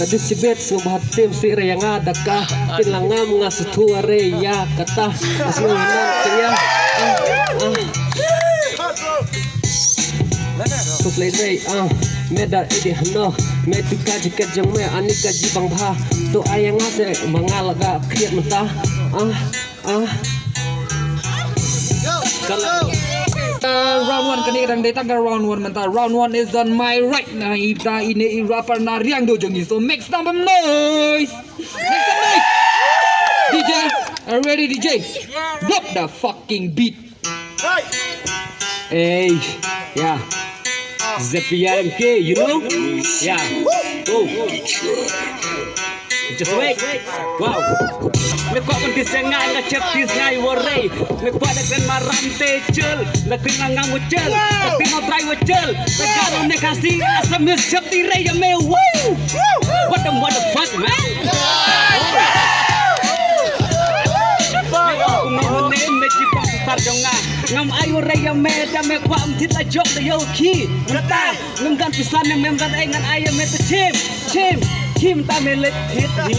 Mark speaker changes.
Speaker 1: tadi sibet sobat tim si yang ada kah tilangam ngasutua reya kata kasihan ya Kuplay meda idi no me tuka jika jeng me anika jibang bha to ayang ase mangalaga kriat mentah
Speaker 2: round 1 kani rang data ka round 1 menta round 1 is on my right na ita ini rapper na riang do jongi so make some noise DJ are you ready DJ drop the fucking beat
Speaker 1: hey yeah ZPRMK, you know? Yeah. Oh. Just wait. Wow. Me kok pun disengai na cheptis ngai worei. Me kok ada kan maram tecel. Na kena ngucel. Tapi mau try wecel. Segala ne kasih asam chepti rei ya me. Woo. What the fuck, man? Ngam ayo raya meda me kwa mtit a jok de yo ki mta ngam gan pisan ne mem gan ai ngan ayo me te chim ta me let hit ni